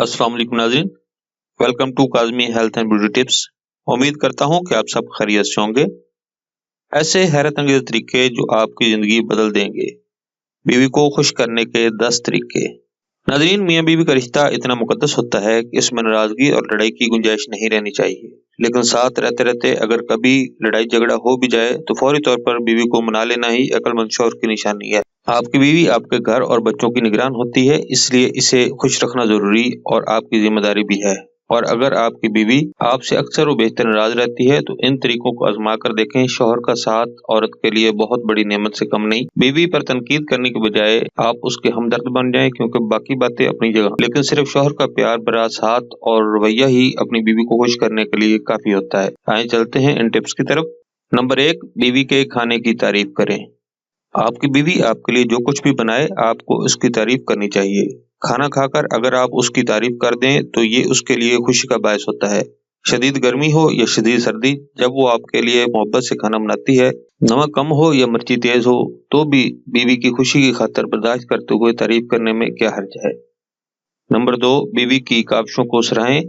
अस्सलाम वालेकुम नाज़रीन, welcome to Kazmi health and beauty tips. उम्मीद करता हूँ कि आप सब खैरियत से होंगे। ऐसे हैरत अंगेज तरीके जो आपकी ज़िंदगी बदल देंगे। बीवी को खुश करने के 10 तरीके। नाज़रीन, मियाँ बीवी का रिश्ता इतना मुकद्दस होता है कि इसमें नाराज़गी और लड़ाई की गुंजाइश नहीं रहनी चाहिए, लेकिन साथ रहते रहते अगर कभी लड़ाई झगड़ा हो भी जाए तो फौरी तौर पर बीवी को मना लेना ही अक्लमंद शौहर की निशानी है। आपकी बीवी आपके घर और बच्चों की निगरान होती है, इसलिए इसे खुश रखना जरूरी और आपकी जिम्मेदारी भी है। और अगर आपकी बीवी आपसे अक्सर व बेहतर नाराज रहती है तो इन तरीकों को आजमा कर देखें। शौहर का साथ औरत के लिए बहुत बड़ी नेमत से कम नहीं। बीवी पर तनकीद करने के बजाय आप उसके हमदर्द बन जाएं, क्योंकि बाकी बातें अपनी जगह, लेकिन सिर्फ शौहर का प्यार भरा साथ और रवैया ही अपनी बीवी को खुश करने के लिए काफी होता है। आइए चलते हैं इन टिप्स की तरफ। नंबर 1, बीवी के खाने की तारीफ करें। आपकी बीवी आपके लिए जो कुछ भी बनाए आपको उसकी तारीफ करनी चाहिए। खाना खाकर अगर आप उसकी तारीफ कर दें तो ये उसके लिए खुशी का बायस होता है। शदीद गर्मी हो या शदीद सर्दी, जब वो आपके लिए मोहब्बत से खाना बनाती है, नमक कम हो या मिर्ची तेज हो, तो भी बीवी की खुशी की खातिर बर्दाश्त करते हुए तारीफ करने में क्या हर्ज है। नंबर 2, बीवी की काविशों को सराहें।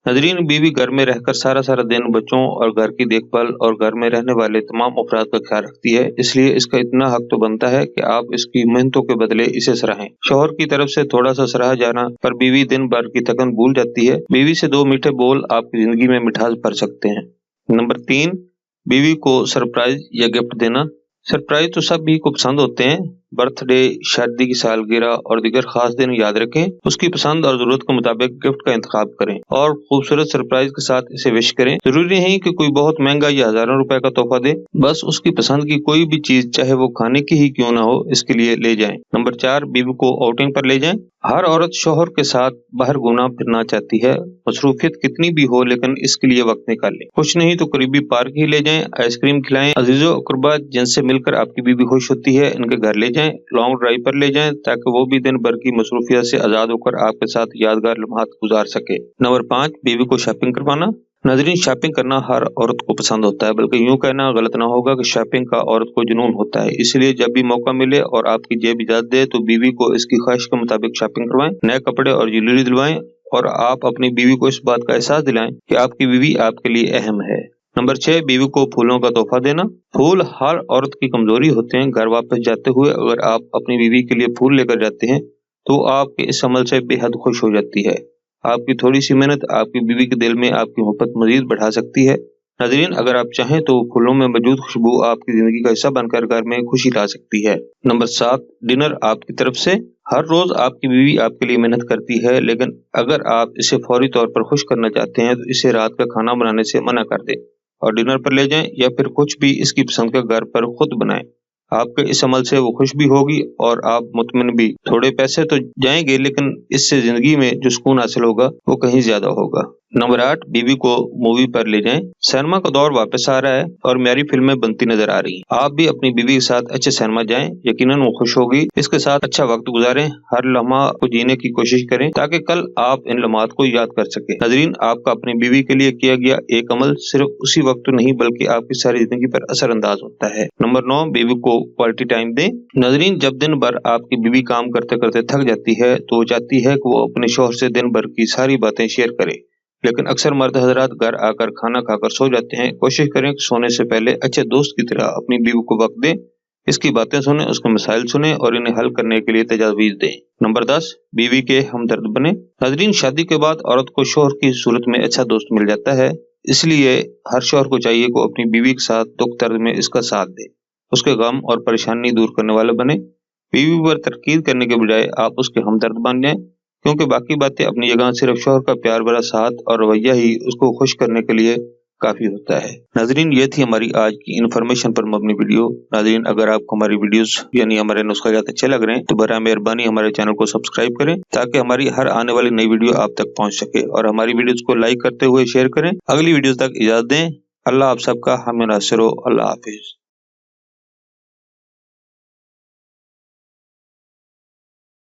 नाज़रीन, बीवी घर में रहकर सारा दिन बच्चों और घर की देखभाल और घर में रहने वाले तमाम अफराद का ख्याल रखती है, इसलिए इसका इतना हक तो बनता है कि आप इसकी मेहनतों के बदले इसे सराहें। शौहर की तरफ से थोड़ा सा सराहा जाना पर बीवी दिन भर की थकन भूल जाती है। बीवी से 2 मीठे बोल आपकी जिंदगी में मिठास भर सकते हैं। नंबर 3, बीवी को सरप्राइज या गिफ्ट देना। सरप्राइज तो सभी को पसंद होते हैं। बर्थडे, शादी की सालगिरह और दीगर खास दिन याद रखें। उसकी पसंद और जरूरत के मुताबिक गिफ्ट का इंतखाब करें और खूबसूरत सरप्राइज के साथ इसे विश करें। जरूरी नहीं कि कोई बहुत महंगा या हजारों रुपए का तोहफा दे, बस उसकी पसंद की कोई भी चीज, चाहे वो खाने की ही क्यों ना हो, इसके लिए ले जाएं। नंबर 4, बीवी को आउटिंग पर ले जाएं। हर औरत शौहर के साथ बाहर घूमना फिरना चाहती है, मसरूफियत कितनी भी हो, लेकिन इसके लिए वक्त निकालें। कुछ नहीं तो करीबी पार्क ही ले जाएं, आइसक्रीम खिलाएं। अजीजों अकरबा जिनसे मिलकर आपकी बीवी खुश होती है, इनके घर ले जाएं, लॉन्ग ड्राइव पर ले जाएं, ताकि वो भी दिन भर की मसरूफियत से आजाद होकर आपके साथ यादगार लम्हात गुजार सके। नंबर 5, बीवी को शॉपिंग करवाना। नाज़रीन, शॉपिंग करना हर औरत को पसंद होता है, बल्कि यूं कहना गलत ना होगा कि शॉपिंग का औरत को जुनून होता है। इसलिए जब भी मौका मिले और आपकी जेब इजाजत दे तो बीवी को इसकी ख्वाहिश के मुताबिक शॉपिंग करवाएं, नए कपड़े और ज्वेलरी दिलवाएं और आप अपनी बीवी को इस बात का एहसास दिलाएं कि आपकी बीवी आपके लिए अहम है। नंबर 6, बीवी को फूलों का तोहफा देना। फूल हर औरत की कमजोरी होते हैं। घर वापस जाते हुए अगर आप अपनी बीवी के लिए फूल लेकर जाते हैं तो आपके इस अमल से बेहद खुश हो जाती है। आपकी थोड़ी सी मेहनत आपकी बीवी के दिल में आपकी मोहब्बत मजीद बढ़ा सकती है। नाज़रीन, अगर आप चाहें तो फूलों में मौजूद खुशबू आपकी जिंदगी का हिस्सा बनकर घर में खुशी ला सकती है। नंबर 7, डिनर आपकी तरफ से। हर रोज आपकी बीवी आपके लिए मेहनत करती है, लेकिन अगर आप इसे फौरी तौर पर खुश करना चाहते हैं तो इसे रात का खाना बनाने से मना कर दें और डिनर पर ले जाएं, या फिर कुछ भी इसकी पसंद का घर पर खुद बनाएं। आपके इस अमल से वो खुश भी होगी और आप मुतमिन भी। थोड़े पैसे तो जाएंगे, लेकिन इससे जिंदगी में जो सुकून हासिल होगा वो कहीं ज्यादा होगा। नंबर 8, बीवी को मूवी पर ले जाएं। सिनेमा का दौर वापस आ रहा है और म्यारी फिल्में बनती नजर आ रही हैं। आप भी अपनी बीवी के साथ अच्छे सिनेमा जाएं, यकीनन वो खुश होगी। इसके साथ अच्छा वक्त गुजारें, हर लम्हा को जीने की कोशिश करें ताकि कल आप इन लम्हात को याद कर सके। नाज़रीन, आपका अपनी बीवी के लिए किया गया एक अमल सिर्फ उसी वक्त नहीं बल्कि आपकी सारी जिंदगी पर असरअंदाज होता है। नंबर 9, बीवी को क्वालिटी टाइम दें। नाज़रीन, जब दिन भर आपकी बीवी काम करते करते थक जाती है तो वो चाहती है कि वो अपने शौहर से दिन भर की सारी बातें शेयर करे, लेकिन अक्सर मर्द हजरात घर आकर खाना खाकर सो जाते हैं। कोशिश करें कि सोने से पहले अच्छे दोस्त की तरह अपनी बीवी को वक्त दें, इसकी बातें सुने, उसके मसाइल सुने और इन्हें हल करने के लिए तजावीज दें। नंबर 10, बीवी के हमदर्द बने। नाज़रीन, शादी के बाद औरत को शौहर की सूरत में अच्छा दोस्त मिल जाता है, इसलिए हर शौहर को चाहिए कि अपनी बीवी के साथ दुख दर्द में इसका साथ दे, उसके गम और परेशानी दूर करने वाले बने। बीवी पर तनकीद करने के बजाय आप उसके हमदर्द बन जाएं, क्योंकि बाकी बातें अपनी जगह, सिर्फ शौहर का प्यार भरा साथ और रवैया ही उसको खुश करने के लिए काफी होता है। नाज़रीन, ये थी हमारी आज की इन्फॉर्मेशन पर मबनी वीडियो। नाज़रीन, अगर आपको हमारी वीडियोस यानी हमारे नुस्ख़ात अच्छे लग रहे हैं तो बराए मेहरबानी हमारे चैनल को सब्सक्राइब करें ताकि हमारी हर आने वाली नई वीडियो आप तक पहुंच सके, और हमारी वीडियोस को लाइक करते हुए शेयर करें। अगली वीडियोस तक इजाजत दें। अल्लाह आप सबका हामी नासिर हो। अल्लाह हाफिज।